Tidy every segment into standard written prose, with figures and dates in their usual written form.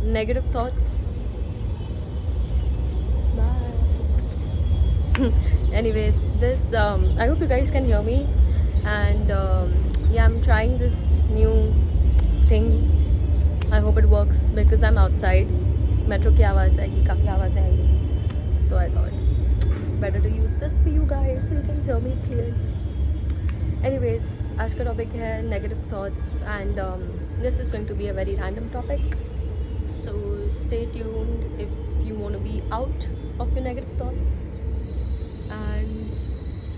negative thoughts. Bye. Anyways, this I hope you guys can hear me, and yeah, I'm trying this new thing. I hope it works because I'm outside. Metro की आवाज़ आएगी, काफ़ी आवाज़ आएगी. So I thought better to use this for you guys so you can hear me clearly. Anyways, आज का topic है negative thoughts, and this is going to be a very random topic. So stay tuned if you want to be out of your negative thoughts, and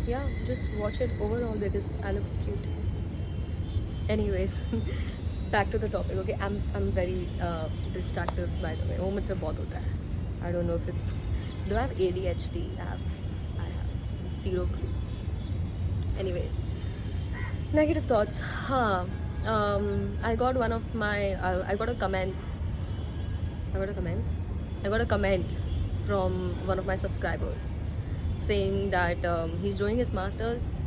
yeah, just watch it overall because I look cute. Anyways, back to the topic. Okay, I'm very distractive, by the way. वो मुझसे बहुत होता है. I don't know if it's, do I have ADHD? I have zero clue. Anyways, negative thoughts. I got one of my I got a comment from one of my subscribers saying that he's doing his masters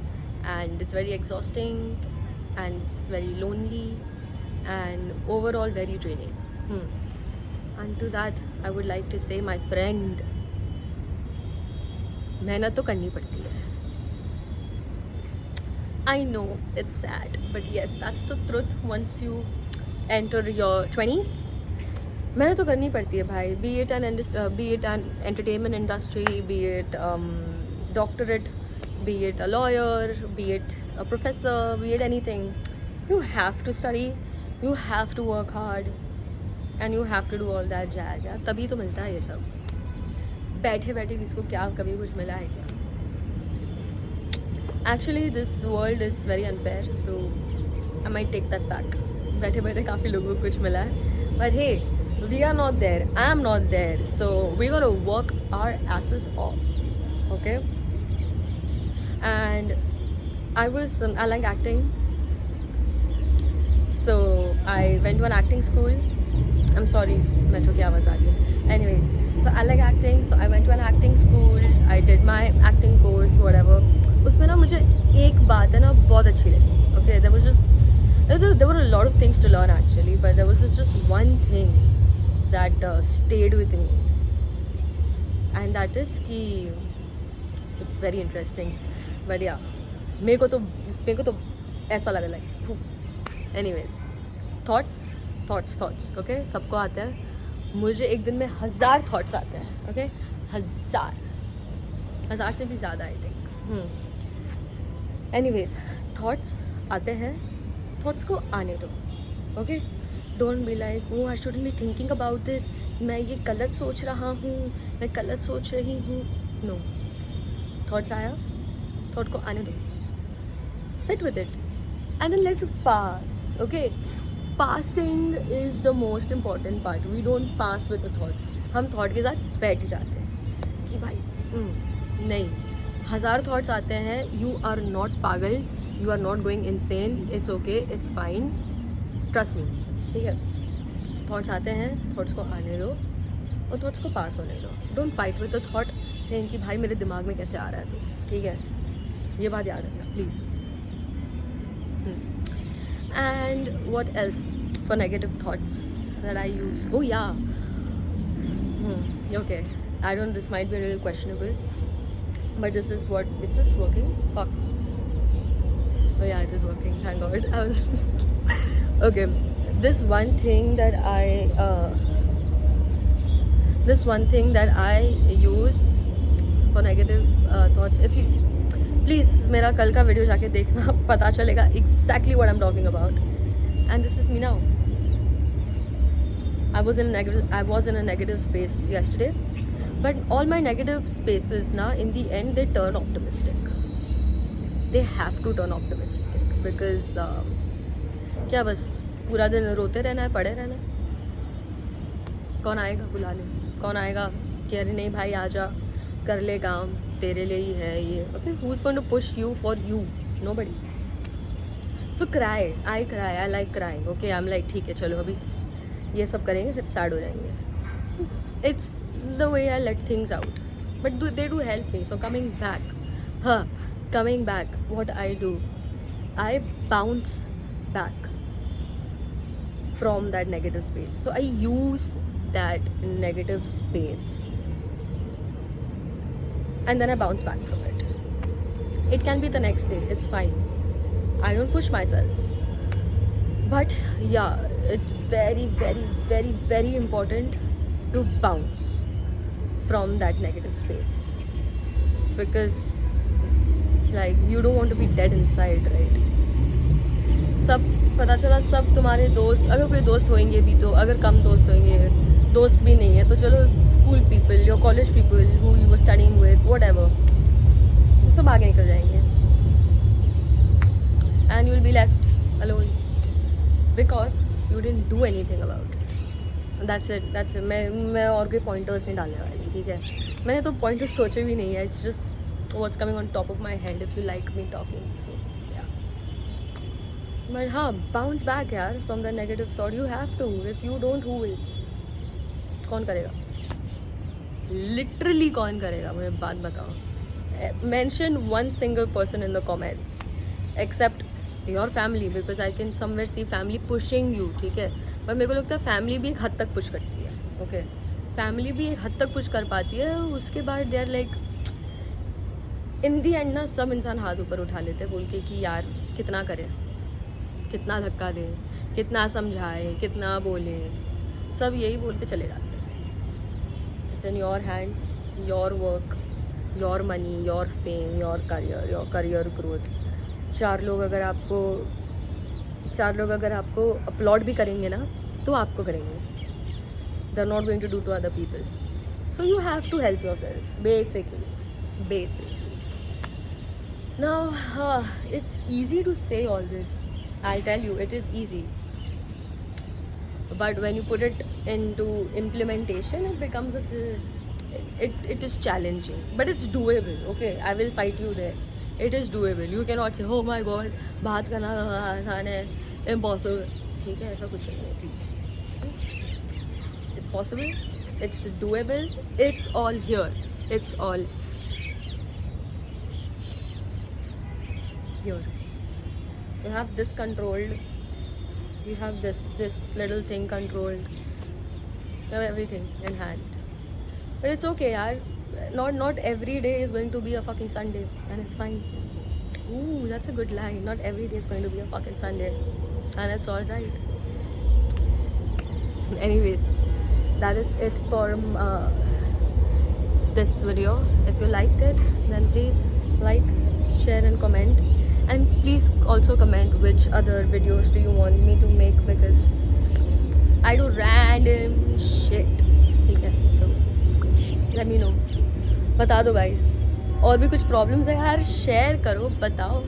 and it's very exhausting and it's very lonely and overall very draining. And to that I would like to say, my friend, मेहनत तो करनी पड़ती है. I know it's sad, but yes, that's the truth. Once you enter your 20s, मेहनत तो करनी पड़ती है भाई. Be it an entertainment industry, be it doctorate, be it a lawyer, be it a professor, be it anything. You have to study, you have to work hard, and you have to do all that jazz. यार तभी तो मिलता है ये सब. बैठे बैठे किसको क्या कभी कुछ मिला है क्या? Actually, this world is very unfair, so I might take that back. बैठे बैठे काफ़ी लोगों को कुछ मिला है, but hey, we are not there. I am not there, so we gotta work our asses off, okay? And I like acting, so I went to an acting school. I'm sorry, metro की आवाज़ आ रही है. Anyways, so I like acting, so I went to an acting school. I did my acting course, whatever. उसमें ना मुझे एक बात है ना बहुत अच्छी लगी. Okay, there were a lot of things to learn actually, but there was just one thing that stayed with me, and that is कि it's very interesting. But yeah, मेरे को तो ऐसा लगा like. Anyways, thoughts, okay? सबको आते हैं. मुझे एक दिन में 1000 thoughts आते हैं. Okay, 1000 से भी ज़्यादा I think. Anyways, thoughts आते हैं, thoughts को आने दो. Okay, don't be like, oh I shouldn't be thinking about this. मैं ये गलत सोच रहा हूँ, मैं गलत सोच रही हूँ. No, thoughts आया, thought को आने दो. Sit with it and then let it pass. Okay, passing is the most important part. We don't pass with the thought. हम thought के साथ बैठ जाते हैं कि भाई नहीं. 1000 thoughts आते हैं. You are not पागल. You are not going insane. It's okay. It's fine. Trust me. ठीक है. Thoughts आते हैं. Thoughts को आने दो और thoughts को pass होने दो. Don't fight with the thought saying कि भाई मेरे दिमाग में कैसे आ रहा है तू. ठीक है. ये बात याद रखना please. And what else for negative thoughts that I use? Oh yeah. Okay. I don't. This might be a little questionable. But is this working? Fuck. Oh yeah, it is working. Thank God. Okay. This one thing that I use for negative thoughts. If you please, मेरा कल का video जाके देखना, पता चलेगा exactly what I'm talking about. And this is me now. I was in a negative space yesterday. But all my negative spaces now, in the end, they turn optimistic. They have to turn optimistic because क्या बस पूरा दिन रोते रहना है, पड़े रहना है? कौन आएगा बुलाने? कौन आएगा कि अरे नहीं भाई आजा, कर ले काम, तेरे लिए ही है ये. Okay, who's going to push you for you? Nobody. So cry. I like crying. Okay, I'm like ठीक है चलो अभी ये सब करेंगे फिर sad हो जाएंगे. It's the way I let things out, but they do help me. So coming back, what I do, I bounce back from that negative space. So I use that negative space and then I bounce back from it. It can be the next day, it's fine. I don't push myself. But yeah, it's very, very, very, very important to bounce from that negative space. Because like you don't want to be dead inside, right? सब पता चला सब तुम्हारे दोस्त, अगर कोई दोस्त होंगे भी तो, अगर कम दोस्त होंगे, दोस्त भी नहीं है तो चलो school people, your college people who you were studying with, whatever, सब आगे निकल जाएंगे and you will be left alone because you didn't do anything about. That's it. मैं और कोई पॉइंटर्स नहीं डालने वाली, ठीक है? मैंने तो पॉइंटर्स सोचे भी नहीं है, it's just what's coming on top of my hand if you like me talking. So but हाँ, बाउंस बैक यार from the negative thought, you have to. If you don't, who will? कौन करेगा? Literally कौन करेगा? मुझे बात बताओ। Mention one single person in the comments except your family, because I can somewhere see family pushing you, ठीक है? पर मेरे को लगता है फैमिली भी एक हद तक पुश करती है, ओके? फैमिली भी एक हद तक पुश कर पाती है, उसके बाद they are like in the end ना सब इंसान हाथ ऊपर उठा लेते हैं बोल के कि यार कितना करें, कितना धक्का दें, कितना समझाएं, कितना बोलें, सब यही बोल के चले जाते हैं। It's in your hands, your work, your money, your fame, your career growth. चार लोग अगर आपको अपलॉड भी करेंगे ना तो आपको करेंगे, they are not going to do to other people. So you have to help yourself basically. Now, it's easy to say all this. I'll tell you, it is easy. But when you put it into implementation, it becomes it is challenging. But it's doable, okay? I will fight you there. It is doable. You cannot say, oh my God, बात करना आसान है, impossible. ठीक है, ऐसा कुछ नहीं है, please. It's possible. It's doable. It's all here. It's all here. You have this controlled, you have this little thing controlled, you have everything in hand. But it's okay yaar, not every day is going to be a fucking Sunday, and it's fine. Ooh, that's a good line. Not every day is going to be a fucking Sunday, and it's all right. Anyways, that is it for this video. If you liked it, then please like, share and comment. And please also comment which other videos do you want me to make, because I do random shit, ठीक है? So let me know. बता दो guys, और भी कुछ problems है यार, share करो, बताओ।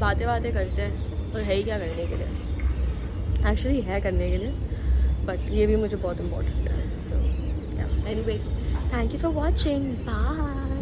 बातें करते हैं और है ही क्या करने के लिए? एक्चुअली है करने के लिए, बट ये भी मुझे बहुत इम्पोर्टेंट है। So anyways, thank you for watching, bye.